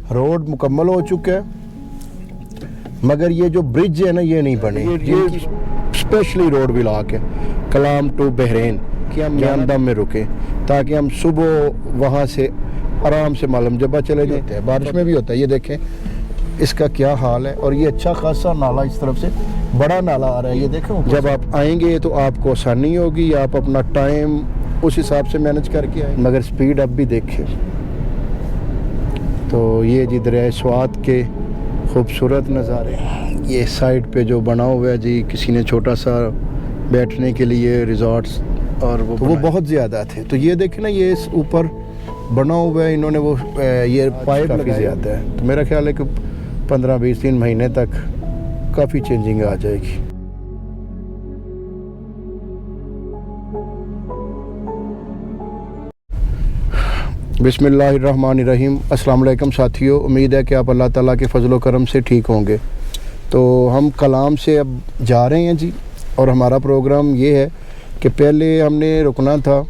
Road मुकम्मल हो चुका है, मगर ये जो ब्रिज है ना ये नहीं बने। ये स्पेशली रोड ब्लॉक है कलाम टू बहरीन कि हम यानदम में रुके ताकि हम सुबह वहाँ से आराम से मालूम जबा चले जाते हैं। बारिश में भी होता है, ये देखें इसका क्या हाल है। और ये अच्छा खासा नाला इस तरफ से बड़ा नाला आ रहा है, ये देखें। जब आप आएंगे तो आपको आसानी होगी, आप अपना टाइम उस हिसाब से मैनेज करके आए। मगर स्पीड अब भी देखें तो ये जी दरिया स्वात के खूबसूरत नज़ारे। ये साइड पे जो बना हुआ है जी, किसी ने छोटा सा बैठने के लिए रिजॉर्ट्स और वो बहुत ज़्यादा थे। तो ये देखें ना, ये इस ऊपर बना हुआ है इन्होंने, वो ये पाइप काफ़ी ज़्यादा है। तो मेरा ख्याल है कि 15-20 महीने तक काफ़ी चेंजिंग आ जाएगी। बिस्मिल्लाहिर्रहमानिर्रहीम। अस्सलाम वालेकुम साथियों, उम्मीद है कि आप अल्लाह ताला के फजलो करम से ठीक होंगे। तो हम कलाम से अब जा रहे हैं जी, और हमारा प्रोग्राम ये है कि पहले हमने रुकना था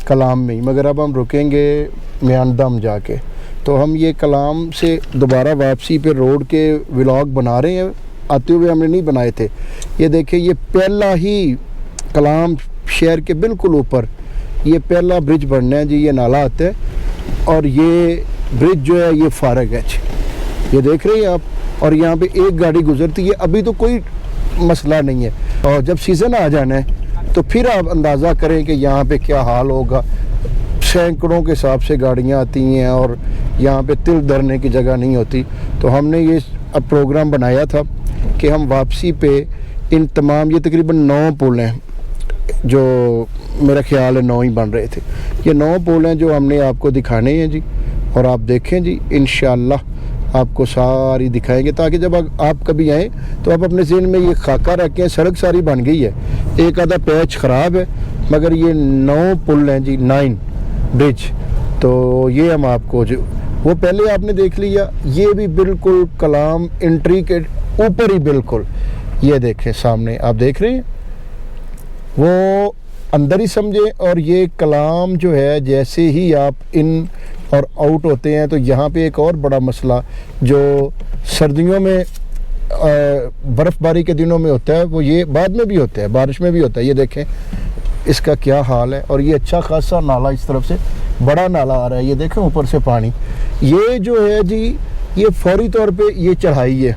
कलाम में ही, मगर अब हम रुकेंगे म्यांदम जाके। तो हम ये कलाम से दोबारा वापसी पे रोड के व्लॉग बना रहे हैं, आते हुए हमने नहीं बनाए थे। ये देखिए, ये पहला ही कलाम शहर के बिल्कुल ऊपर ये पहला ब्रिज बनना है जी। ये नाला आता है और ये ब्रिज जो है ये फारग है जी, ये देख रहे हैं आप। और यहाँ पे एक गाड़ी गुजरती है, अभी तो कोई मसला नहीं है। और जब सीज़न आ जाना है तो फिर आप अंदाज़ा करें कि यहाँ पे क्या हाल होगा। सैकड़ों के हिसाब से गाड़ियाँ आती हैं और यहाँ पे तिल धरने की जगह नहीं होती। तो हमने ये अब प्रोग्राम बनाया था कि हम वापसी पे इन तमाम, ये तकरीबन 9 पुल हैं जो मेरा ख्याल है 9 ही बन रहे थे। ये 9 पुल हैं जो हमने आपको दिखाने हैं जी। और आप देखें जी, इंशाअल्लाह आपको सारी दिखाएंगे, ताकि जब आप कभी आएँ तो आप अपने ज़हन में ये खाका रखें। सड़क सारी बन गई है, एक आधा पैच ख़राब है, मगर ये 9 पुल हैं जी, 9 ब्रिज। तो ये हम आपको जो वो पहले आपने देख लिया, ये भी बिल्कुल कलाम एंट्री के ऊपर ही बिल्कुल, ये देखें सामने आप देख रहे हैं, वो अंदर ही समझे। और ये कलाम जो है, जैसे ही आप इन और आउट होते हैं तो यहाँ पे एक और बड़ा मसला जो सर्दियों में बर्फ़बारी के दिनों में होता है, वो ये बाद में भी होता है, बारिश में भी होता है। ये देखें इसका क्या हाल है। और ये अच्छा खासा नाला इस तरफ से बड़ा नाला आ रहा है, ये देखें ऊपर से पानी। ये जो है जी, ये फौरी तौर पे ये चढ़ाई है।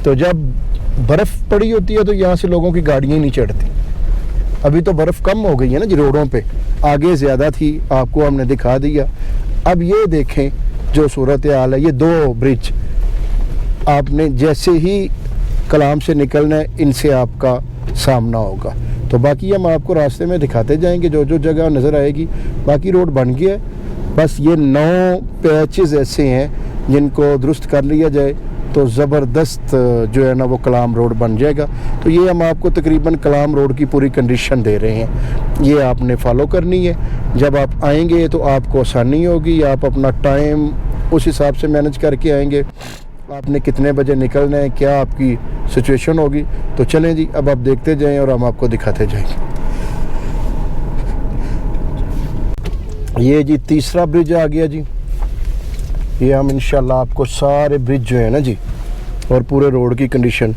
तो जब बर्फ़ पड़ी होती है तो यहाँ से लोगों की गाड़ियाँ नहीं चढ़ती। अभी तो बर्फ़ कम हो गई है ना जी रोडों पे, आगे ज़्यादा थी, आपको हमने दिखा दिया। अब ये देखें जो सूरत हाल है, ये 2 ब्रिज आपने जैसे ही कलाम से निकलना है, इनसे आपका सामना होगा। तो बाकी हम आपको रास्ते में दिखाते जाएंगे जो जो जगह नज़र आएगी। बाकी रोड बन गया है, बस ये 9 पैचेस ऐसे हैं जिनको दुरुस्त कर लिया जाए तो ज़बरदस्त जो है ना वो कलाम रोड बन जाएगा। तो ये हम आपको तकरीबन कलाम रोड की पूरी कंडीशन दे रहे हैं, ये आपने फॉलो करनी है। जब आप आएंगे तो आपको आसानी होगी, आप अपना टाइम उस हिसाब से मैनेज करके आएंगे। आपने कितने बजे निकलना है, क्या आपकी सिचुएशन होगी। तो चलें जी, अब आप देखते जाएं और हम आपको दिखाते जाएंगे। ये जी तीसरा ब्रिज आ गया जी। ये हम इंशाल्लाह आपको सारे ब्रिज जो है ना जी, और पूरे रोड की कंडीशन,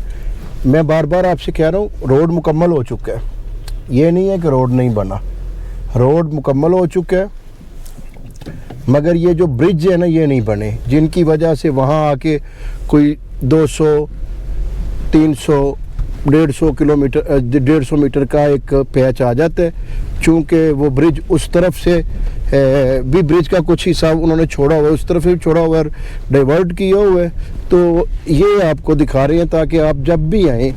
मैं बार बार आपसे कह रहा हूँ, रोड मुकम्मल हो चुका है। ये नहीं है कि रोड नहीं बना, रोड मुकम्मल हो चुका है, मगर ये जो ब्रिज है ना ये नहीं बने, जिनकी वजह से वहाँ आके कोई 200, 300, 150 किलोमीटर 150 मीटर का एक पैच आ जाता है। चूँकि वो ब्रिज उस तरफ से भी ब्रिज का कुछ हिस्सा उन्होंने छोड़ा हुआ है, उस तरफ भी छोड़ा हुआ है, डाइवर्ट किया हुआ है। तो ये आपको दिखा रहे हैं ताकि आप जब भी आएँ,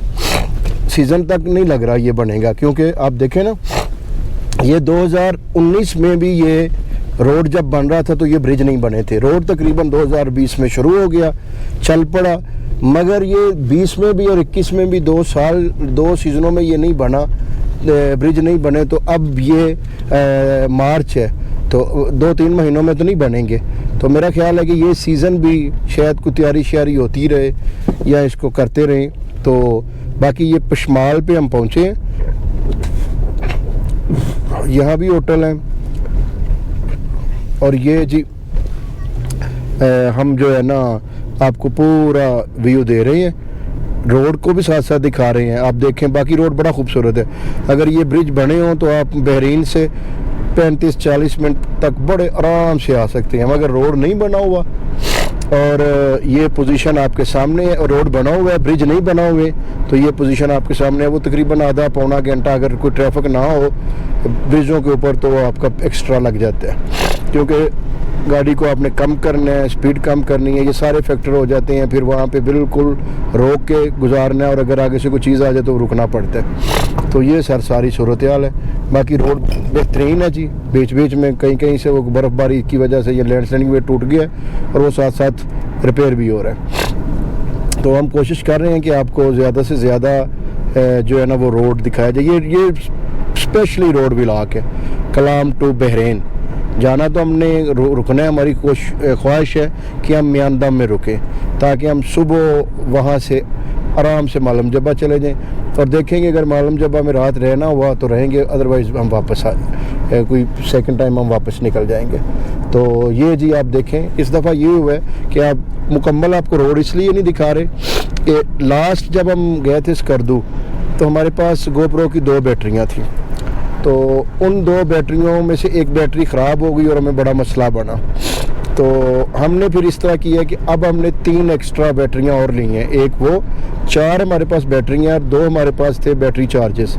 सीज़न तक नहीं लग रहा ये बनेगा, क्योंकि आप देखें ना, ये 2019 में भी ये रोड जब बन रहा था तो ये ब्रिज नहीं बने थे। रोड तकरीबन 2020 में शुरू हो गया, चल पड़ा, मगर ये 20 में भी और 21 में भी 2 साल 2 सीज़नों में ये नहीं बना, ब्रिज नहीं बने। तो अब ये मार्च है, तो 2-3 महीनों में तो नहीं बनेंगे। तो मेरा ख्याल है कि ये सीज़न भी शायद कोई तैयारी श्यारी होती रहे या इसको करते रहें। तो बाकी ये पशमाल पे हम पहुँचे हैं, यहाँ भी होटल हैं। और ये जी हम जो है ना आपको पूरा व्यू दे रहे हैं, रोड को भी साथ साथ दिखा रहे हैं। आप देखें बाकी रोड बड़ा खूबसूरत है। अगर ये ब्रिज बने हों तो आप बहरीन से 35-40 मिनट तक बड़े आराम से आ सकते हैं। मगर रोड नहीं बना हुआ और ये पोजीशन आपके सामने है, और रोड बना हुआ है, ब्रिज नहीं बना हुए, तो ये पोजीशन आपके सामने है। वो तकरीबन आधा पौना घंटा अगर कोई ट्रैफिक ना हो ब्रिजों के ऊपर तो आपका एक्स्ट्रा लग जाता है, क्योंकि गाड़ी को आपने कम करना है, स्पीड कम करनी है, ये सारे फैक्टर हो जाते हैं। फिर वहाँ पे बिल्कुल रोक के गुजारना है, और अगर आगे से कोई चीज़ आ जाए तो रुकना पड़ता है। तो ये सर सारी सूरत हाल है। बाकी रोड बेहतरीन है जी। बीच बीच में कहीं कहीं से वो बर्फ़बारी की वजह से ये लैंडस्लाइडिंग में टूट गया और वो साथ साथ रिपेयर भी हो रहा है। तो हम कोशिश कर रहे हैं कि आपको ज़्यादा से ज़्यादा जो है ना वो रोड दिखाया जाए। ये स्पेशली रोड ब्लॉक है कलाम टू बहरीन। जाना तो हमने रुकना है, हमारी ख्वाहिश है कि हम मियानदम में रुकें ताकि हम सुबह वहाँ से आराम से मालम जब्बा चले जाएं और देखेंगे। अगर मालम जब्बा में रात रहना हुआ तो रहेंगे, अदरवाइज़ हम वापस कोई सेकंड टाइम हम वापस निकल जाएंगे। तो ये जी आप देखें, इस दफ़ा ये हुआ है कि आप मुकम्मल आपको रोड इसलिए नहीं दिखा रहे कि लास्ट जब हम गए थे स्कर्दू तो हमारे पास गोप्रो की 2 बैटरियाँ थी। तो उन 2 बैटरियों में से एक बैटरी ख़राब हो गई और हमें बड़ा मसला बना। तो हमने फिर इस तरह किया कि अब हमने 3 एक्स्ट्रा बैटरियां और ली हैं। एक वो 4 हमारे पास बैटरियां, 2 हमारे पास थे बैटरी चार्जेस।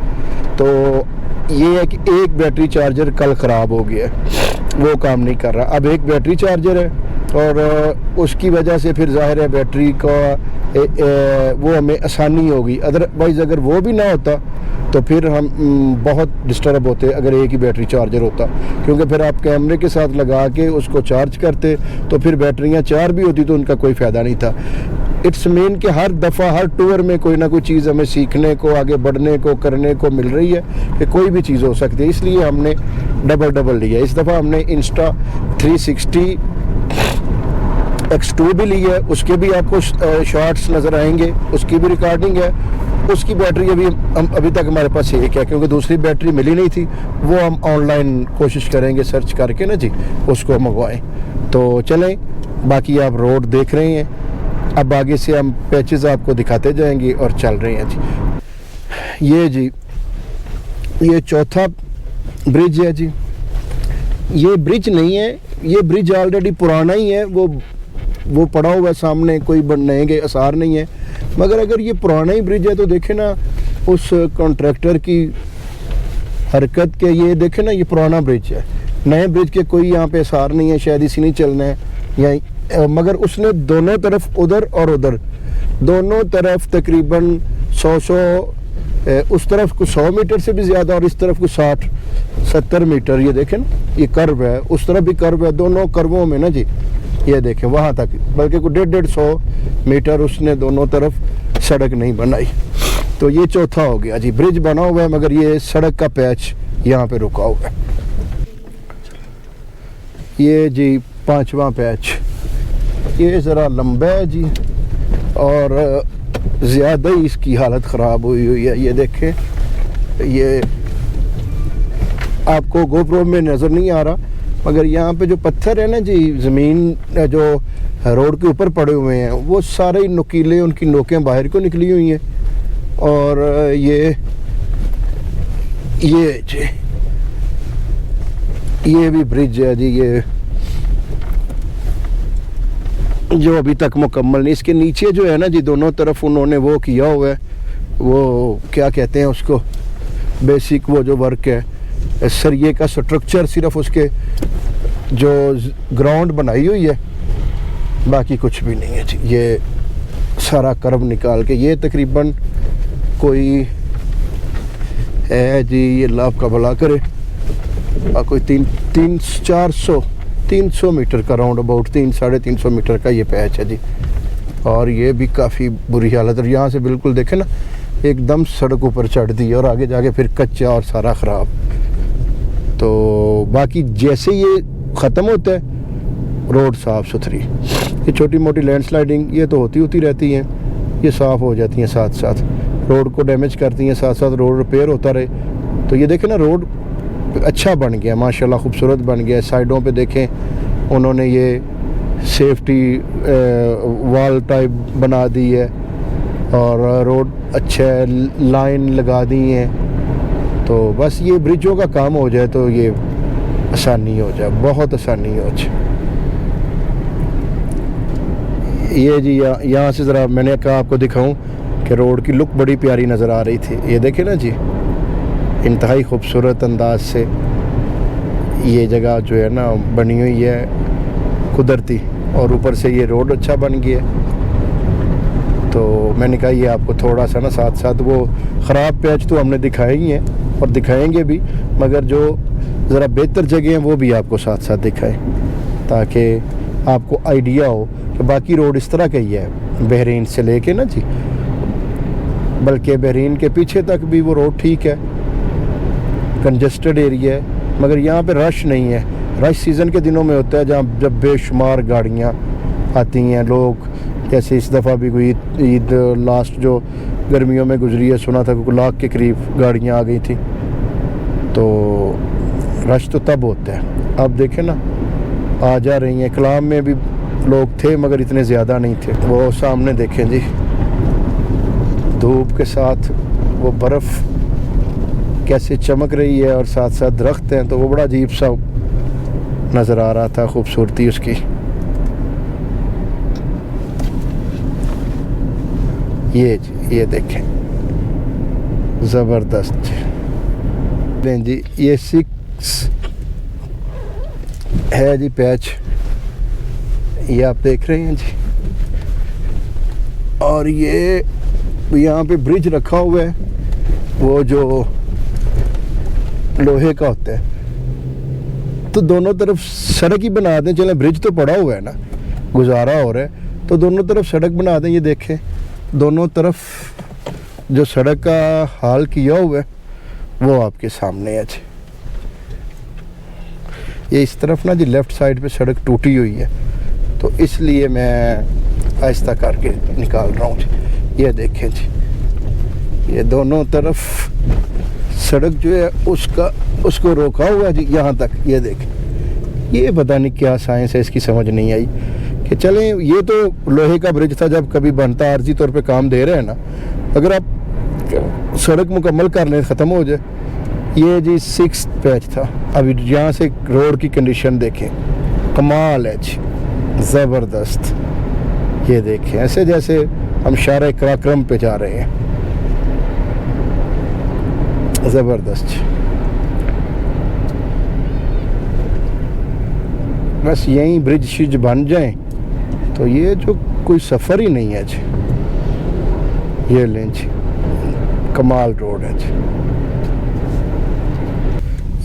तो ये है कि एक बैटरी चार्जर कल ख़राब हो गया, वो काम नहीं कर रहा। अब एक बैटरी चार्जर है और उसकी वजह से फिर ज़ाहिर है बैटरी का वो हमें आसानी होगी। अदरवाइज़ अगर वो भी ना होता तो फिर हम बहुत डिस्टर्ब होते अगर एक ही बैटरी चार्जर होता, क्योंकि फिर आप कैमरे के साथ लगा के उसको चार्ज करते तो फिर बैटरियां 4 भी होती तो उनका कोई फ़ायदा नहीं था। इट्स मीन कि हर दफ़ा हर टूर में कोई ना कोई चीज़ हमें सीखने को, आगे बढ़ने को, करने को मिल रही है कि कोई भी चीज़ हो सकती है। इसलिए हमने डबल लिया। इस दफ़ा हमने इंस्टा 360 X2 भी ली है, उसके भी आपको शॉर्ट्स नज़र आएंगे, उसकी भी रिकॉर्डिंग है। उसकी बैटरी अभी तक हमारे पास एक है, क्योंकि दूसरी बैटरी मिली नहीं थी। वो हम ऑनलाइन कोशिश करेंगे सर्च करके ना जी उसको मंगवाएं। तो चलें, बाकी आप रोड देख रहे हैं, अब आगे से हम पैचेस आपको दिखाते जाएंगे और चल रहे हैं जी। ये जी ये चौथा ब्रिज है जी। ये ब्रिज नहीं है, ये ब्रिज ऑलरेडी पुराना ही है, वो पड़ा हुआ है सामने, कोई नए के आसार नहीं है। मगर अगर ये पुराना ही ब्रिज है तो देखे ना उस कॉन्ट्रैक्टर की हरकत के, ये देखे ना ये पुराना ब्रिज है, नए ब्रिज के कोई यहाँ पे आसार नहीं है, शायद इसी नहीं चलना है या मगर उसने दोनों तरफ उधर और उधर दोनों तरफ तकरीबन 100 उस तरफ कुछ 100 मीटर से भी ज़्यादा और इस तरफ कुछ 60-70 मीटर, ये देखें ना ये कर्व है, उस तरफ भी कर्व है, दोनों कर्वों में ना जी ये देखें वहाँ तक, बल्कि कुछ 150-100 मीटर उसने दोनों तरफ सड़क नहीं बनाई। तो ये चौथा हो गया जी, ब्रिज बना हुआ है मगर ये सड़क का पैच यहाँ पे रुका हुआ है। ये जी 5वां पैच, ये ज़रा लंबा है जी और ज़्यादा ही इसकी हालत ख़राब हुई है। ये देखें, ये आपको गोप्रो में नज़र नहीं आ रहा मगर यहाँ पे जो पत्थर है ना जी, ज़मीन जो रोड के ऊपर पड़े हुए हैं वो सारे ही नुकीले, उनकी नोकें बाहर को निकली हुई हैं। और ये भी ब्रिज है जी, ये जो अभी तक मुकम्मल नहीं। इसके नीचे जो है ना जी दोनों तरफ उन्होंने वो किया हुआ है, वो क्या कहते हैं उसको, बेसिक वो जो वर्क है, सरिये का स्ट्रक्चर, सिर्फ उसके जो ग्राउंड बनाई हुई है, बाकी कुछ भी नहीं है जी। ये सारा कर्व निकाल के ये तकरीबन कोई है जी, ये अल्लाह आपका भला करे, कोई 300 मीटर का राउंड अबाउट 300-350 मीटर का ये पैच है जी। और ये भी काफ़ी बुरी हालत है, यहाँ से बिल्कुल देखें ना एकदम सड़क ऊपर चढ़ दी और आगे जाके फिर कच्चा और सारा ख़राब। तो बाकी जैसे ये ख़त्म होता है रोड साफ़ सुथरी, ये छोटी मोटी लैंडस्लाइडिंग ये तो होती रहती हैं, ये साफ़ हो जाती हैं, साथ साथ रोड को डैमेज करती हैं, साथ साथ रोड रिपेयर होता रहे। तो ये देखें ना रोड अच्छा बन गया माशाल्लाह, खूबसूरत बन गया। साइडों पे देखें उन्होंने ये सेफ्टी वॉल टाइप बना दी है और रोड अच्छा है, लाइन लगा दी है। तो बस ये ब्रिजों का काम हो जाए तो ये आसानी हो जाए, बहुत आसानी हो जाए। ये जी यहाँ से ज़रा मैंने कहा आपको दिखाऊं कि रोड की लुक बड़ी प्यारी नज़र आ रही थी। ये देखे ना जी, इंतहाई खूबसूरत अंदाज से ये जगह जो है ना बनी हुई है कुदरती, और ऊपर से ये रोड अच्छा बन गया। तो मैंने कहा ये आपको थोड़ा सा ना साथ साथ वो ख़राब पैच तो हमने दिखाए ही हैं और दिखाएंगे भी, मगर जो ज़रा बेहतर जगह हैं वो भी आपको साथ साथ दिखाएं, ताकि आपको आइडिया हो कि बाकी रोड इस तरह का ही है बहरीन से लेके ना जी, बल्कि बहरीन के पीछे तक भी वो रोड ठीक है, कंजस्टेड एरिया है, मगर यहाँ पे रश नहीं है। रश सीज़न के दिनों में होता है जहाँ जब बेशुमार गाड़ियाँ आती हैं। लोग जैसे इस दफ़ा भी कोई ईद लास्ट जो गर्मियों में गुजरी है, सुना था कि लाख के करीब गाड़ियाँ आ गई थी। तो रश तो तब होता है। अब देखें ना आ जा रही हैं। कलाम में भी लोग थे मगर इतने ज़्यादा नहीं थे। वो सामने देखें जी, धूप के साथ वो बर्फ़ कैसे चमक रही है और साथ साथ दरख्त हैं, तो वो बड़ा अजीब सा नज़र आ रहा था, खूबसूरती उसकी। ये देखें, ज़बरदस्त जी। ये 6 है जी पैच, ये आप देख रहे हैं जी। और ये यहाँ पे ब्रिज रखा हुआ है, वो जो लोहे का होता है। तो दोनों तरफ सड़क ही बना दें, चले ब्रिज तो पड़ा हुआ है ना, गुजारा हो रहा है, तो दोनों तरफ सड़क बना दें। ये देखें दोनों तरफ जो सड़क का हाल किया हुआ है वो आपके सामने है जी। ये इस तरफ ना जी लेफ़्ट साइड पे सड़क टूटी हुई है, तो इसलिए मैं आहिस्ता करके निकाल रहा हूँ जी। ये देखें जी, ये दोनों तरफ सड़क जो है उसको रोका हुआ है जी यहाँ तक। ये देखें, ये पता नहीं क्या साइंस है, इसकी समझ नहीं आई कि चलें। ये तो लोहे का ब्रिज था, जब कभी बनता आर्जी तौर पे काम दे रहे हैं ना, अगर आप सड़क मुकम्मल कर लें ख़त्म हो जाए। ये जी 6 पैच था। अभी यहाँ से रोड की कंडीशन देखें, कमाल है जी, ज़बरदस्त। ये देखें ऐसे जैसे हम शारे कराक्रम पे जा रहे हैं, ज़बरदस्त। बस यहीं ब्रिज शिज बन जाएं तो ये जो कोई सफ़र ही नहीं है जी। ये लें जी, कमाल रोड है जी।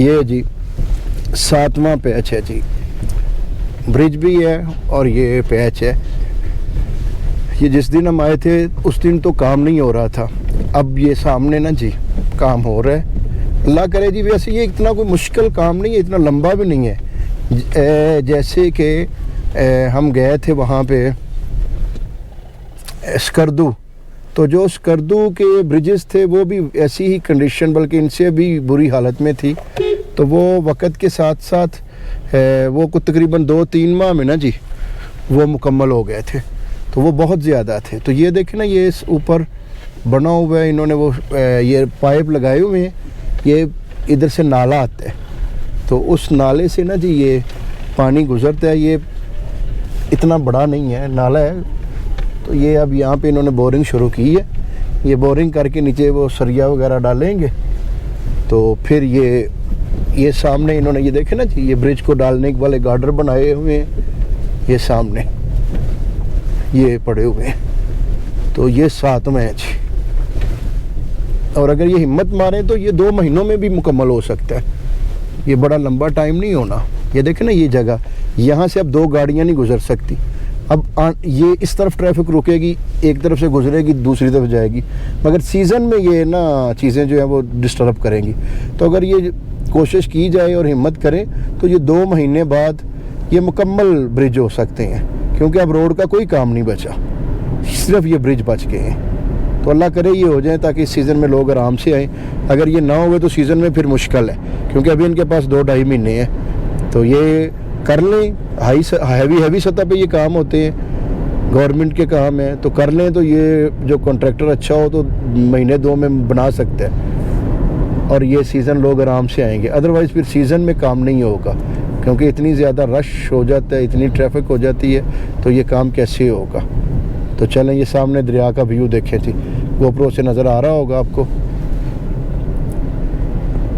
ये जी 7वां पैच है जी, ब्रिज भी है और ये पैच है। ये जिस दिन हम आए थे उस दिन तो काम नहीं हो रहा था, अब ये सामने ना जी काम हो रहा है। अल्लाह करे जी। वैसे ये इतना कोई मुश्किल काम नहीं है, इतना लंबा भी नहीं है। जैसे कि हम गए थे वहाँ पे स्कर्दू, तो जो स्कर्दू के ब्रिजेस थे वो भी ऐसी ही कंडीशन, बल्कि इनसे भी बुरी हालत में थी। तो वो वक़्त के साथ साथ वो कुछ तकरीबन 2-3 माह में ना जी वो मुकम्मल हो गए थे, तो वो बहुत ज़्यादा थे। तो ये देखें ना, ये इस ऊपर बना हुआ है, इन्होंने वो ये पाइप लगाए हुए हैं। ये इधर से नाला आता है, तो उस नाले से ना जी ये पानी गुज़रता है। ये इतना बड़ा नहीं है, नाला है। तो ये अब यहाँ पे इन्होंने बोरिंग शुरू की है। ये बोरिंग करके नीचे वो सरिया वगैरह डालेंगे, तो फिर ये सामने इन्होंने ये देखे ना जी, ये ब्रिज को डालने वाले गार्डर बनाए हुए हैं। ये सामने ये पड़े हुए हैं, तो ये 7वां है जी। और अगर ये हिम्मत मारें तो ये 2 महीनों में भी मुकम्मल हो सकता है। ये बड़ा लंबा टाइम नहीं होना। ये देखें ना, ये जगह यहाँ से अब 2 गाड़ियाँ नहीं गुजर सकती। अब ये इस तरफ ट्रैफिक रुकेगी, एक तरफ से गुजरेगी, दूसरी तरफ जाएगी, मगर सीज़न में ये ना चीज़ें जो हैं वो डिस्टर्ब करेंगी। तो अगर ये कोशिश की जाए और हिम्मत करें तो ये 2 महीने बाद ये मुकम्मल ब्रिज हो सकते हैं, क्योंकि अब रोड का कोई काम नहीं बचा, सिर्फ ये ब्रिज बच गए हैं। तो अल्लाह करे ये हो जाए ताकि इस सीज़न में लोग आराम से आएँ। अगर ये ना हुए तो सीज़न में फिर मुश्किल है, क्योंकि अभी इनके पास 2-2.5 महीने हैं। तो ये कर लें, हैवी सतह पे ये काम होते हैं, गवर्नमेंट के काम है, तो कर लें। तो ये जो कॉन्ट्रैक्टर अच्छा हो तो महीने 2 में बना सकता है और ये सीज़न लोग आराम से आएंगे। अदरवाइज़ फिर सीज़न में काम नहीं होगा, क्योंकि इतनी ज़्यादा रश हो जाता है, इतनी ट्रैफिक हो जाती है, तो ये काम कैसे होगा। तो चलें, ये सामने दरिया का व्यू देखें जी, गोप्रो से नज़र आ रहा होगा आपको,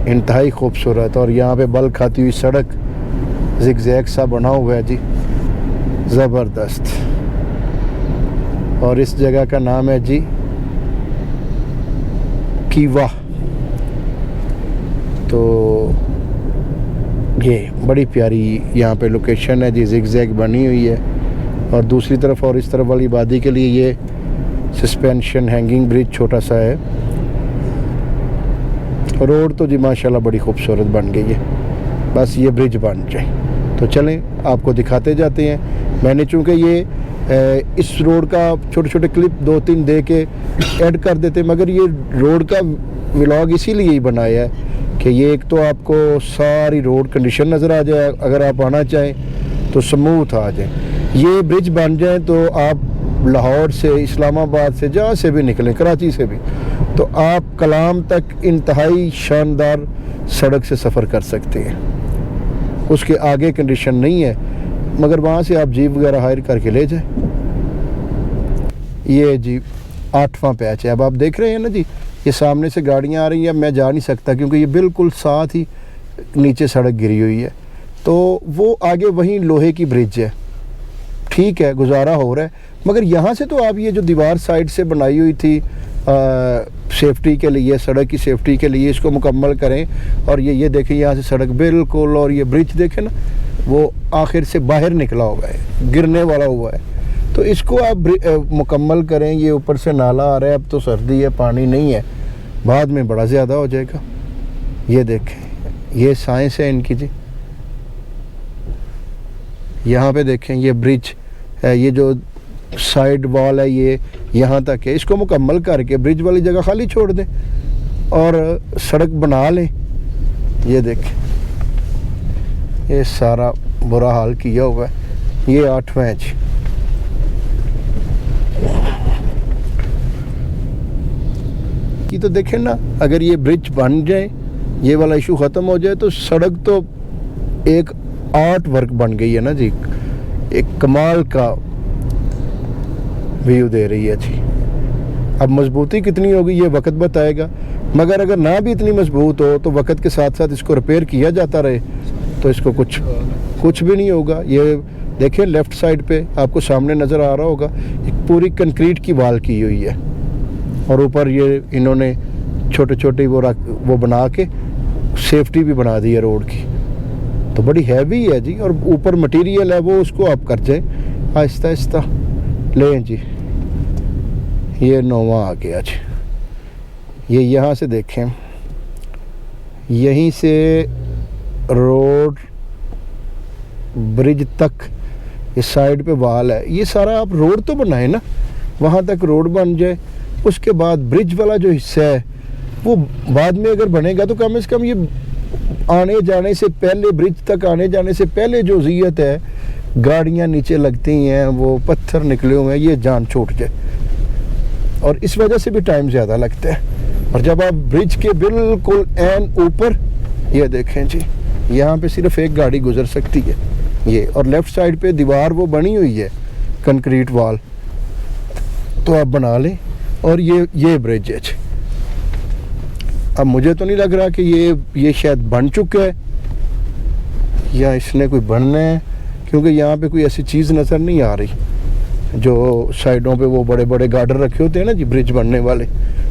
इंतहाई खूबसूरत। और यहाँ पे बल खाती हुई सड़क ज़िगज़ैग सा बना हुआ है जी, ज़बरदस्त। और इस जगह का नाम है जी कीवा। तो ये बड़ी प्यारी यहाँ पे लोकेशन है जी, ज़िगज़ैग बनी हुई है। और दूसरी तरफ और इस तरफ वाली वादी के लिए ये सस्पेंशन हैंगिंग ब्रिज छोटा सा है। रोड तो जी माशाल्लाह बड़ी खूबसूरत बन गई है, बस ये ब्रिज बन जाए। तो चलें आपको दिखाते जाते हैं। मैंने चूँकि ये इस रोड का छोटे छोटे क्लिप 2-3 दे के ऐड कर देते, मगर ये रोड का व्लॉग इसीलिए ही बनाया है कि ये एक तो आपको सारी रोड कंडीशन नज़र आ जाए, अगर आप आना चाहें तो स्मूथ आ जाए। ये ब्रिज बन जाए तो आप लाहौर से, इस्लामाबाद से, जहाँ से भी निकलें, कराची से भी, तो आप कलाम तक इंतहाई शानदार सड़क से सफ़र कर सकते हैं। उसके आगे कंडीशन नहीं है, मगर वहाँ से आप जीप वगैरह हायर करके ले जाए। ये जी 8वां पैच है। अब आप देख रहे हैं ना जी, ये सामने से गाड़ियाँ आ रही हैं, मैं जा नहीं सकता क्योंकि ये बिल्कुल साथ ही नीचे सड़क गिरी हुई है। तो वो आगे वहीं लोहे की ब्रिज है, ठीक है, गुजारा हो रहा है। मगर यहाँ से तो आप ये जो दीवार साइड से बनाई हुई थी सेफ्टी के लिए, सड़क की सेफ्टी के लिए, इसको मुकम्मल करें। और ये देखें यहाँ से सड़क बिल्कुल, और ये ब्रिज देखें ना, वो आखिर से बाहर निकला हुआ है, गिरने वाला हुआ है। तो इसको आप मुकम्मल करें। ये ऊपर से नाला आ रहा है, अब तो सर्दी है, पानी नहीं है, बाद में बड़ा ज़्यादा हो जाएगा। ये देखें, ये साइंस है इनकी जी। यहाँ पे देखें, ये ब्रिज है, ये जो साइड वॉल है ये यहाँ तक है। इसको मुकम्मल करके ब्रिज वाली जगह खाली छोड़ दें और सड़क बना लें। ये देखें, ये सारा बुरा हाल किया हुआ है। ये 8वां इंच। कि तो देखें ना, अगर ये ब्रिज बन जाए, ये वाला इशू ख़त्म हो जाए, तो सड़क तो एक आर्ट वर्क बन गई है ना जी, एक कमाल का व्यू दे रही है जी। अब मजबूती कितनी होगी ये वक्त बताएगा, मगर अगर ना भी इतनी मजबूत हो तो वक्त के साथ साथ इसको रिपेयर किया जाता रहे तो इसको कुछ भी नहीं होगा। ये देखें, लेफ़्ट साइड पे आपको सामने नज़र आ रहा होगा, एक पूरी कंक्रीट की वाल की हुई है, और ऊपर ये इन्होंने छोटे छोटे वो बना के सेफ्टी भी बना दी है रोड की। तो बड़ी हैवी है जी, और ऊपर मटेरियल है वो, उसको आप कर जाए आहिस्ता आहिस्ता लें जी। ये 9वां आ गया जी। ये यहाँ से देखें, यहीं से रोड ब्रिज तक ये साइड पे वाल है। ये सारा आप रोड तो बनाए ना, वहाँ तक रोड बन जाए, उसके बाद ब्रिज वाला जो हिस्सा है वो बाद में अगर बनेगा तो कम से कम ये आने जाने से पहले, ब्रिज तक आने जाने से पहले जो ज़ियत है, गाड़ियाँ नीचे लगती हैं, वो पत्थर निकले हुए हैं, ये जान छूट जाए। और इस वजह से भी टाइम ज़्यादा लगता है। और जब आप ब्रिज के बिल्कुल एन ऊपर, ये देखें जी, यहाँ पे सिर्फ एक गाड़ी गुजर सकती है ये, और लेफ़्ट साइड पे दीवार वो बनी हुई है कंक्रीट वॉल, तो आप बना लें। और ये ब्रिज है। अब मुझे तो नहीं लग रहा कि ये शायद बन चुका है या इसने कोई बनना है, क्योंकि यहाँ पे कोई ऐसी चीज़ नज़र नहीं आ रही। जो साइडों पे वो बड़े बड़े गार्डर रखे होते हैं ना जी ब्रिज बनने वाले,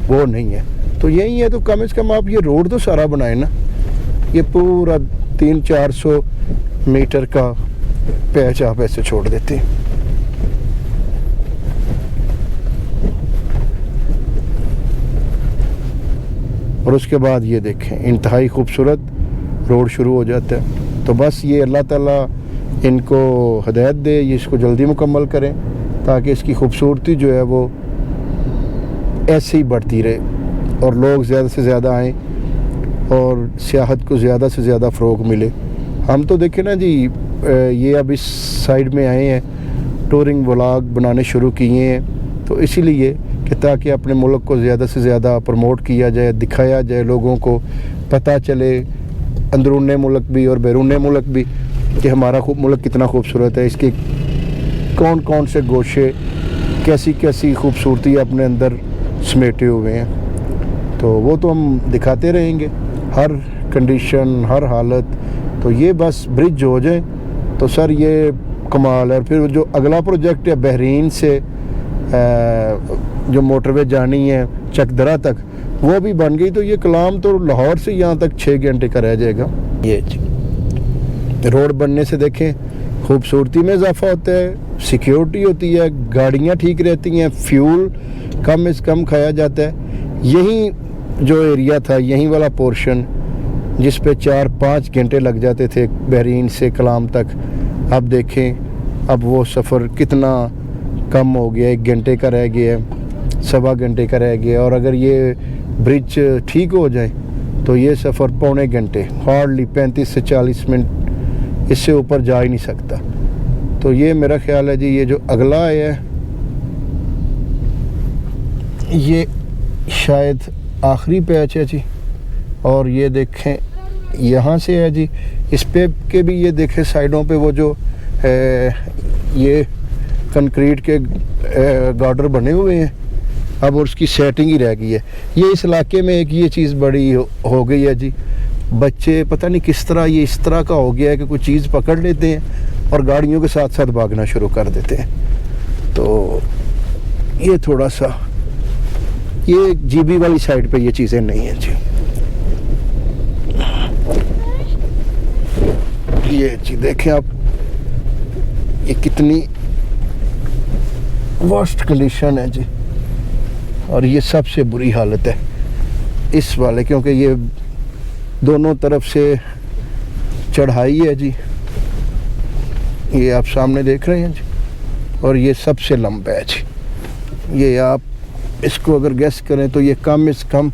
वो नहीं है। तो यही है, तो कम से कम आप ये रोड तो सारा बनाए ना। ये पूरा 300-400 मीटर का पैच आप ऐसे छोड़ देते हैं। और उसके बाद ये देखें, इंतहाई खूबसूरत रोड शुरू हो जाता है। तो बस ये अल्लाह ताला इनको हिदायत दे, ये इसको जल्दी मुकम्मल करें ताकि इसकी खूबसूरती जो है वो ऐसे ही बढ़ती रहे और लोग ज़्यादा से ज़्यादा आएँ और सियाहत को ज़्यादा से ज़्यादा फ़रोग़ मिले। हम तो देखें ना जी, ये अब इस साइड में आए हैं, टूरिंग व्लॉग बनाने शुरू किए हैं, तो इसीलिए कि ताकि अपने मुल्क को ज़्यादा से ज़्यादा प्रमोट किया जाए, दिखाया जाए, लोगों को पता चले अंदरूनी मुल्क भी और बैरून मुल्क भी कि हमारा मुल्क कितना खूबसूरत है, इसके कौन कौन से गोशे कैसी कैसी खूबसूरती अपने अंदर समेटे हुए हैं। तो वो तो हम दिखाते रहेंगे हर कंडीशन, हर हालत। तो ये बस ब्रिज हो जाए तो सर ये कमाल है। और फिर जो अगला प्रोजेक्ट है बहरीन से जो मोटरवे जानी है चकदरा तक, वो भी बन गई, तो ये कलाम तो लाहौर से यहाँ तक 6 घंटे का रह जाएगा। ये रोड बनने से देखें खूबसूरती में इजाफा होता है, सिक्योरिटी होती है, गाड़ियाँ ठीक रहती हैं, फ्यूल कम से कम खाया जाता है। यही जो एरिया था, यही वाला पोर्शन जिस पे 4-5 घंटे लग जाते थे बहरीन से कलाम तक, अब देखें अब वो सफ़र कितना कम हो गया, 1 घंटे का रह गया, 1.25 घंटे का रह गया। और अगर ये ब्रिज ठीक हो जाए तो ये सफ़र पौने घंटे, हार्डली 35 से 40 मिनट, इससे ऊपर जा ही नहीं सकता। तो ये मेरा ख्याल है जी, ये जो अगला है ये शायद आखिरी पैच है जी। और ये देखें यहाँ से है जी, इस पे के भी ये देखें साइडों पे वो जो है ये कंक्रीट के गार्डर बने हुए हैं, अब उसकी सेटिंग ही रह गई है। ये इस इलाके में एक ये चीज़ बड़ी हो गई है जी, बच्चे पता नहीं किस तरह ये इस तरह का हो गया है कि कोई चीज़ पकड़ लेते हैं और गाड़ियों के साथ साथ भागना शुरू कर देते हैं। तो ये थोड़ा सा ये जीबी वाली साइड पे ये चीज़ें नहीं हैं जी। ये जी देखें आप, ये कितनी वर्स्ट कंडीशन है जी। और ये सबसे बुरी हालत है इस वाले, क्योंकि ये दोनों तरफ से चढ़ाई है जी, ये आप सामने देख रहे हैं जी। और ये सबसे लंबा है जी। ये आप इसको अगर गैस करें तो ये कम से कम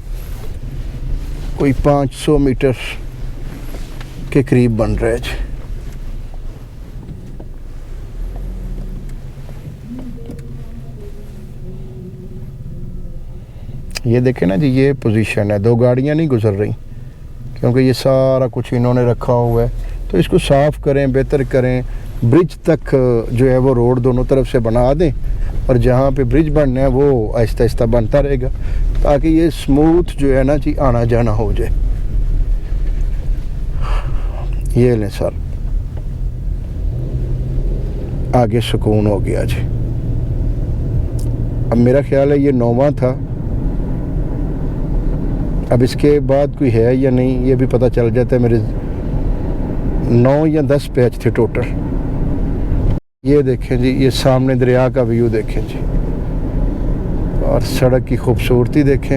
कोई 500 मीटर के करीब बन रहा है जी। ये देखें ना जी, ये पोजीशन है, 2 गाड़ियां नहीं गुजर रही क्योंकि ये सारा कुछ इन्होंने रखा हुआ है। तो इसको साफ़ करें, बेहतर करें, ब्रिज तक जो है वो रोड दोनों तरफ से बना दें, और जहाँ पे ब्रिज बनना है वो आहिस्ता आहिस्ता बनता रहेगा ताकि ये स्मूथ जो है ना जी आना जाना हो जाए। ये लें सर, आगे सुकून हो गया जी। अब मेरा ख्याल है ये 9वां था, अब इसके बाद कोई है या नहीं ये भी पता चल जाता है। मेरे 9 या 10 पैच थे टोटल। ये देखें जी, ये सामने दरिया का व्यू देखें जी, और सड़क की खूबसूरती देखें।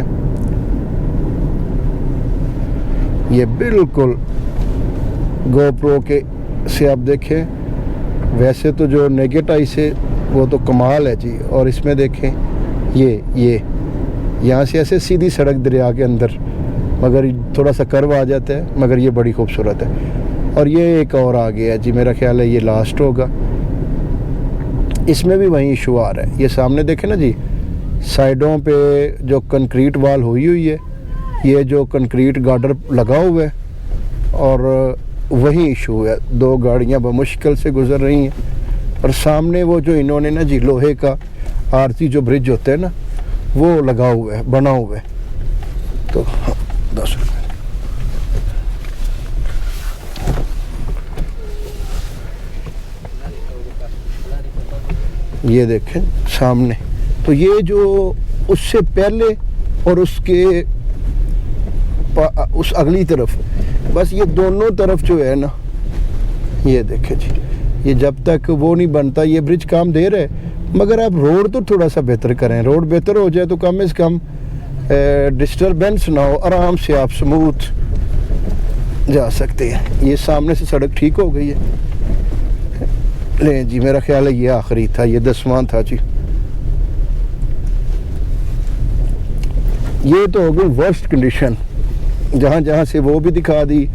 ये बिल्कुल गोप्रो के से आप देखें, वैसे तो जो नेगेटिव से वो तो कमाल है जी। और इसमें देखें ये यहाँ से ऐसे सीधी सड़क दरिया के अंदर, मगर थोड़ा सा कर्व आ जाता है, मगर ये बड़ी खूबसूरत है। और ये एक और आ गया जी, मेरा ख्याल है ये लास्ट होगा। इसमें भी वही इशू आ रहा है। ये सामने देखें ना जी, साइडों पे जो कंक्रीट वॉल हुई है, ये जो कंक्रीट गार्डर लगा हुआ है, और वही इशू है। 2 गाड़ियाँ बमुश्किल से गुजर रही हैं। और सामने वो जो इन्होंने ना जी लोहे का आरती जो ब्रिज होता है ना, वो लगा हुआ है, बना हुआ है। तो 10 रुपये ये देखें सामने। तो ये जो उससे पहले और उसके उस अगली तरफ, बस ये दोनों तरफ जो है ना, ये देखें जी, ये जब तक वो नहीं बनता ये ब्रिज काम दे रहा है, मगर आप रोड तो थोड़ा सा बेहतर करें। रोड बेहतर हो जाए तो कम से कम डिस्टर्बेंस ना हो, आराम से आप स्मूथ जा सकते हैं। ये सामने से सड़क ठीक हो गई है। ले जी, मेरा ख्याल है ये आखिरी था, ये 10वां था जी। ये तो हो गई वर्स्ट कंडीशन, जहाँ जहाँ से वो भी दिखा दी,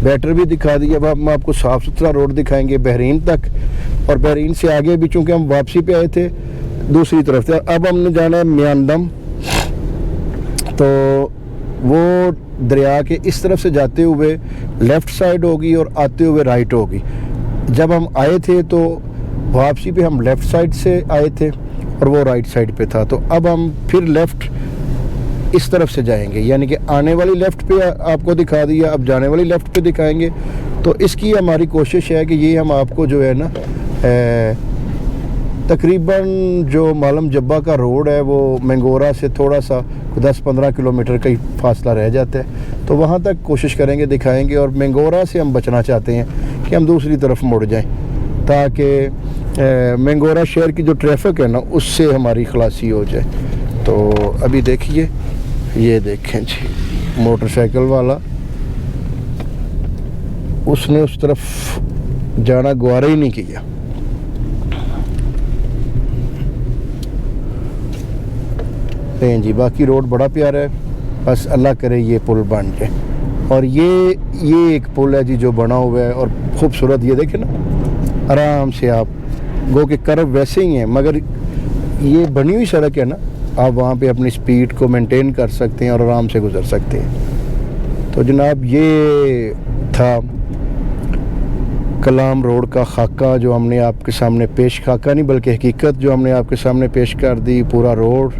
बेटर भी दिखा दी। अब हम आपको साफ़ सुथरा रोड दिखाएंगे बहरीन तक, और बहरीन से आगे भी, चूँकि हम वापसी पे आए थे दूसरी तरफ से, अब हमने जाना है म्यांदम। तो वो दरिया के इस तरफ से जाते हुए लेफ़्ट साइड होगी और आते हुए राइट होगी। जब हम आए थे तो वापसी पे हम लेफ़्ट साइड से आए थे और वो राइट साइड पे था। तो अब हम फिर लेफ़्ट इस तरफ से जाएंगे, यानी कि आने वाली लेफ़्ट पे आपको दिखा दिया, अब जाने वाली लेफ़्ट पे दिखाएंगे। तो इसकी हमारी कोशिश है कि ये हम आपको जो है ना तकरीबन जो मालम जब्बा का रोड है वो मंगोरा से थोड़ा सा 10-15 किलोमीटर का ही फासला रह जाता है, तो वहाँ तक कोशिश करेंगे दिखाएंगे। और मंगोरा से हम बचना चाहते हैं कि हम दूसरी तरफ मुड़ जाएं, ताकि मंगोरा शहर की जो ट्रैफिक है ना उससे हमारी खलासी हो जाए। तो अभी देखिए, ये देखें जी मोटरसाइकिल वाला, उसने उस तरफ जाना गवारा ही नहीं किया। नहीं जी, बाकी रोड बड़ा प्यारा है, बस अल्लाह करे ये पुल बन जाए। और ये एक पुल है जी जो बना हुआ है और ख़ूबसूरत, ये देखें ना, आराम से आप गो के कर्व वैसे ही हैं, मगर ये बनी हुई सड़क है ना, आप वहाँ पे अपनी स्पीड को मेंटेन कर सकते हैं और आराम से गुजर सकते हैं। तो जनाब ये था कलाम रोड का खाका जो हमने आपके सामने पेश, खाका नहीं बल्कि हकीकत जो हमने आपके सामने पेश कर दी, पूरा रोड।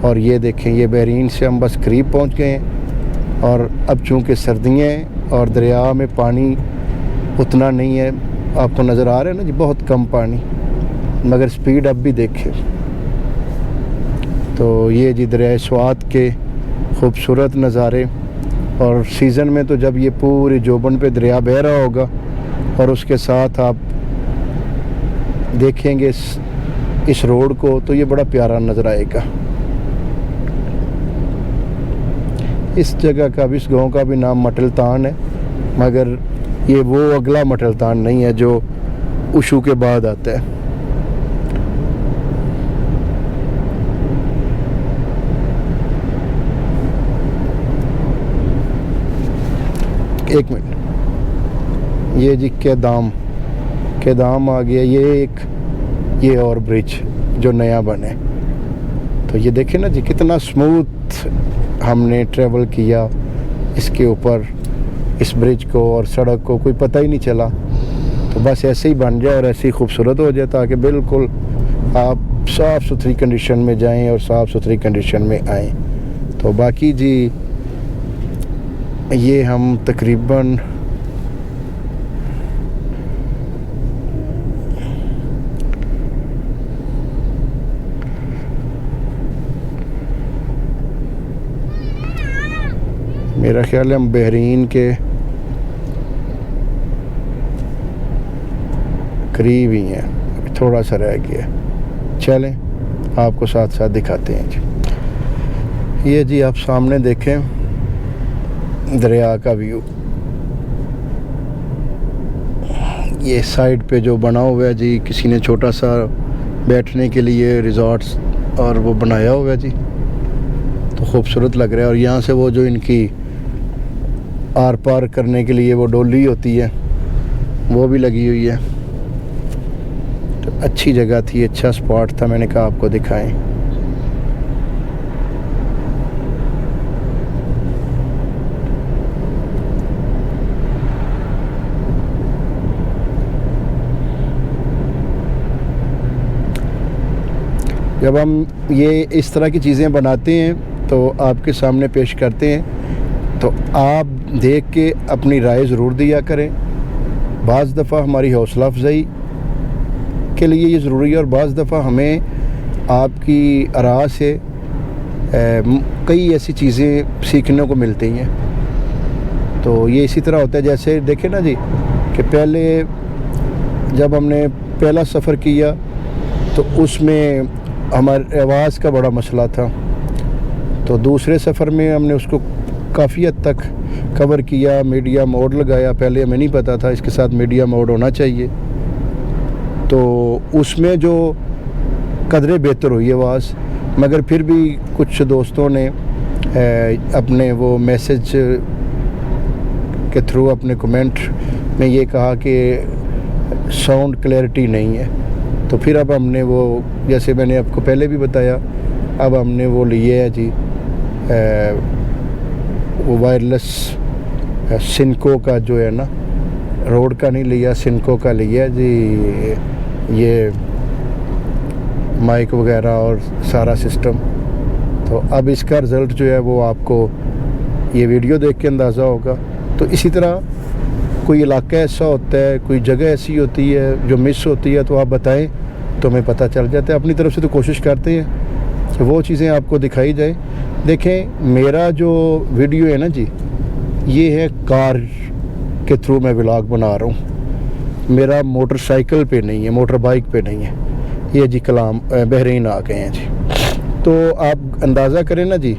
और ये देखें, ये बहरीन से हम बस करीब पहुँच गए हैं। और अब चूँकि सर्दियाँ हैं और दरिया में पानी उतना नहीं है, आपको नज़र आ रहा है ना जी, बहुत कम पानी, मगर स्पीड अब भी देखें। तो ये जी दरिया स्वात के ख़ूबसूरत नज़ारे। और सीज़न में तो जब ये पूरी जोबन पे दरिया बह रहा होगा और उसके साथ आप देखेंगे इस रोड को, तो ये बड़ा प्यारा नज़र आएगा। इस जगह का भी, इस गांव का भी नाम मटलतान है, मगर ये वो अगला मटलतान नहीं है जो उशू के बाद आता है। एक मिनट, ये जी केदाम आ गया, ये और ब्रिज जो नया बने। तो ये देखें ना जी कितना स्मूथ हमने ट्रैवल किया इसके ऊपर, इस ब्रिज को और सड़क को, कोई पता ही नहीं चला। तो बस ऐसे ही बन जाए और ऐसे ही खूबसूरत हो जाए, ताकि बिल्कुल आप साफ़ सुथरी कंडीशन में जाएं और साफ़ सुथरी कंडीशन में आएँ। तो बाकी जी ये हम तकरीबन मेरा ख्याल है हम बहरीन के करीब ही हैं, थोड़ा सा रह गया। चलें आपको साथ साथ दिखाते हैं जी। ये जी आप सामने देखें दरिया का व्यू, ये साइड पे जो बना हुआ है जी, किसी ने छोटा सा बैठने के लिए रिज़ॉर्ट्स और वो बनाया हुआ है जी, तो खूबसूरत लग रहा है। और यहाँ से वो जो इनकी आर पार करने के लिए वो डोली होती है वो भी लगी हुई है। तो अच्छी जगह थी, अच्छा स्पॉट था, मैंने कहा आपको दिखाएं। जब हम ये इस तरह की चीज़ें बनाते हैं तो आपके सामने पेश करते हैं, तो आप देख के अपनी राय ज़रूर दिया करें। बाज़ दफ़ा हमारी हौसला अफजाई के लिए ये ज़रूरी है, और बाज़ दफ़ा हमें आपकी आरा से कई ऐसी चीज़ें सीखने को मिलती हैं। तो ये इसी तरह होता है, जैसे देखें ना जी कि पहले जब हमने पहला सफ़र किया तो उसमें हमारे आवाज़ का बड़ा मसला था। तो दूसरे सफ़र में हमने उसको काफ़ी हद तक कवर किया, मीडिया मोड लगाया। पहले हमें नहीं पता था इसके साथ मीडिया मोड होना चाहिए, तो उसमें जो कदरे बेहतर हुई आवाज़। मगर फिर भी कुछ दोस्तों ने अपने वो मैसेज के थ्रू अपने कमेंट में ये कहा कि साउंड क्लैरिटी नहीं है। तो फिर अब हमने वो, जैसे मैंने आपको पहले भी बताया, अब हमने वो लिए है जी वो वायरलेस सिनको का जो है ना, रोड का नहीं लिया, सिनको का लिया जी, ये माइक वगैरह और सारा सिस्टम। तो अब इसका रिज़ल्ट जो है वो आपको ये वीडियो देख के अंदाज़ा होगा। तो इसी तरह कोई इलाका ऐसा होता है, कोई जगह ऐसी होती है जो मिस होती है, तो आप बताएं तो हमें पता चल जाता है। अपनी तरफ से तो कोशिश करते हैं कि वो चीज़ें आपको दिखाई जाए। देखें, मेरा जो वीडियो है ना जी, ये है कार के थ्रू मैं व्लॉग बना रहा हूँ, मेरा मोटरसाइकिल पे नहीं है, मोटर बाइक पे नहीं है। ये जी कलाम बहरीन आ गए हैं जी। तो आप अंदाज़ा करें ना जी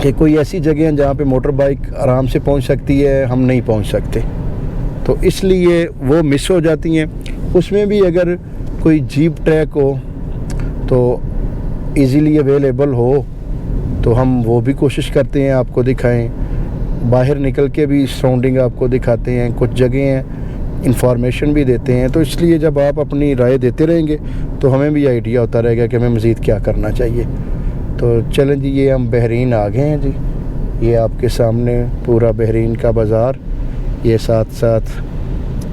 कि कोई ऐसी जगह है जहाँ पे मोटर बाइक आराम से पहुँच सकती है, हम नहीं पहुँच सकते, तो इसलिए वो मिस हो जाती हैं। उसमें भी अगर कोई जीप ट्रैक हो तो इजीली अवेलेबल हो तो हम वो भी कोशिश करते हैं आपको दिखाएं, बाहर निकल के भी सराउंडिंग आपको दिखाते हैं, कुछ जगह हैं इंफॉर्मेशन भी देते हैं। तो इसलिए जब आप अपनी राय देते रहेंगे तो हमें भी आइडिया होता रहेगा कि हमें मज़ीद क्या करना चाहिए। तो चलें जी, ये हम बहरीन आ गए हैं जी। ये आपके सामने पूरा बहरीन का बाज़ार, ये साथ साथ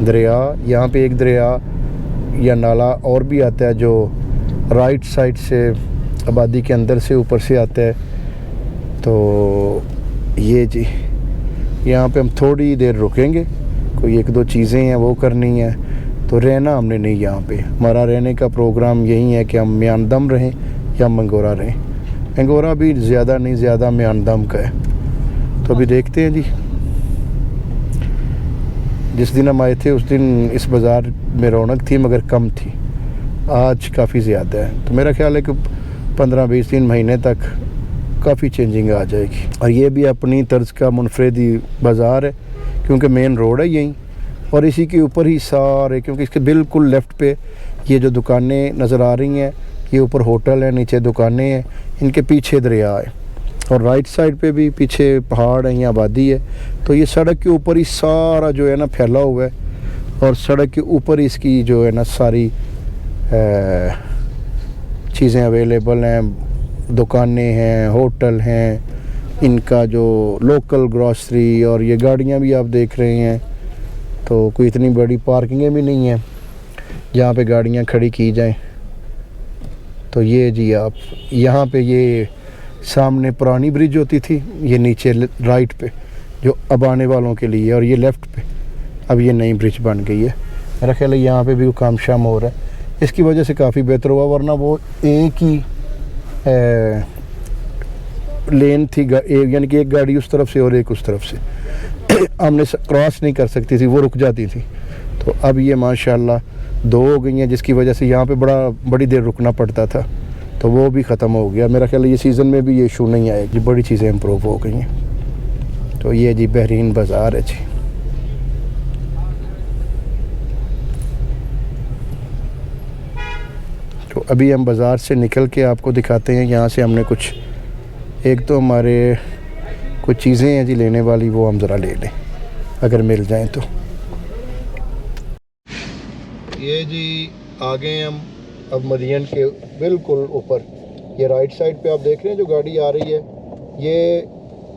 दरिया, यहाँ पे एक दरिया या नाला और भी आता है जो राइट साइड से आबादी के अंदर से ऊपर से आता है। तो ये जी, यहाँ पे हम थोड़ी देर रुकेंगे, कोई एक दो चीज़ें हैं वो करनी है। तो रहना हमने नहीं यहाँ पे, हमारा रहने का प्रोग्राम यही है कि हम म्यांदम रहें या मंगोरा रहें। मंगोरा भी ज़्यादा नहीं, ज़्यादा म्यांदम का है। तो अभी देखते हैं जी। जिस दिन हम आए थे उस दिन इस बाज़ार में रौनक थी मगर कम थी, आज काफ़ी ज़्यादा है। तो मेरा ख्याल है कि 15-20 दिन महीने तक काफ़ी चेंजिंग आ जाएगी। और ये भी अपनी तर्ज का मुनफरदी बाज़ार है क्योंकि मेन रोड है यहीं, और इसी के ऊपर ही सारे, क्योंकि इसके बिल्कुल लेफ़्ट पे ये जो दुकानें नज़र आ रही हैं, ये ऊपर होटल है, नीचे दुकानें हैं, इनके पीछे दरिया है, और राइट साइड पे भी पीछे पहाड़ है, यहाँ आबादी है। तो ये सड़क के ऊपर ही सारा जो है ना फैला हुआ है, और सड़क के ऊपर ही इसकी जो है ना सारी चीज़ें अवेलेबल हैं, दुकानें हैं, होटल हैं, इनका जो लोकल ग्रॉसरी, और ये गाड़ियाँ भी आप देख रहे हैं। तो कोई इतनी बड़ी पार्किंगें भी नहीं हैं जहाँ पे गाड़ियाँ खड़ी की जाएं। तो ये जी, आप यहाँ पे ये सामने पुरानी ब्रिज होती थी, ये नीचे राइट पे जो अब आने वालों के लिए, और ये लेफ़्ट पे अब ये नई ब्रिज बन गई है। मेरा ख्याल है यहाँ पे भी वो काम शाम हो रहा है, इसकी वजह से काफ़ी बेहतर हुआ, वरना वो एक ही लेन थी, यानी कि एक गाड़ी उस तरफ से और एक उस तरफ से हमने क्रॉस नहीं कर सकती थी, वो रुक जाती थी। तो अब ये माशाल्लाह 2 हो गई हैं, जिसकी वजह से यहाँ पे बड़ी देर रुकना पड़ता था, तो वो भी ख़त्म हो गया। मेरा ख्याल है ये सीज़न में भी ये इशू नहीं आएगी, बड़ी चीज़ें इम्प्रूव हो गई हैं। तो ये जी बहरीन बाज़ार है जी। तो अभी हम बाज़ार से निकल के आपको दिखाते हैं। यहाँ से हमने कुछ, एक तो हमारे कुछ चीज़ें हैं जी लेने वाली, वो हम ज़रा ले लें अगर मिल जाएं तो। ये जी आ गए हम अब मदीन के बिल्कुल ऊपर, ये राइट साइड पे आप देख रहे हैं जो गाड़ी आ रही है, ये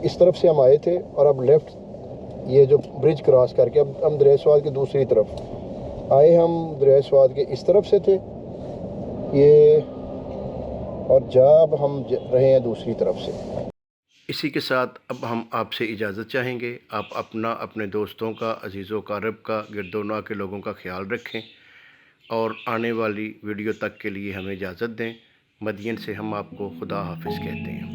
इस तरफ से हम आए थे, और अब लेफ़्ट ये जो ब्रिज क्रॉस करके अब हम दरिया स्वाद की दूसरी तरफ आए। हम दरिया स्वाद के इस तरफ से थे ये, और जब हम रहे हैं दूसरी तरफ से। इसी के साथ अब हम आपसे इजाज़त चाहेंगे। आप अपना, अपने दोस्तों का, अजीज़ों क़रीब का, गिरदोना के लोगों का ख्याल रखें, और आने वाली वीडियो तक के लिए हमें इजाज़त दें। मदीन से हम आपको खुदा हाफिज़ कहते हैं।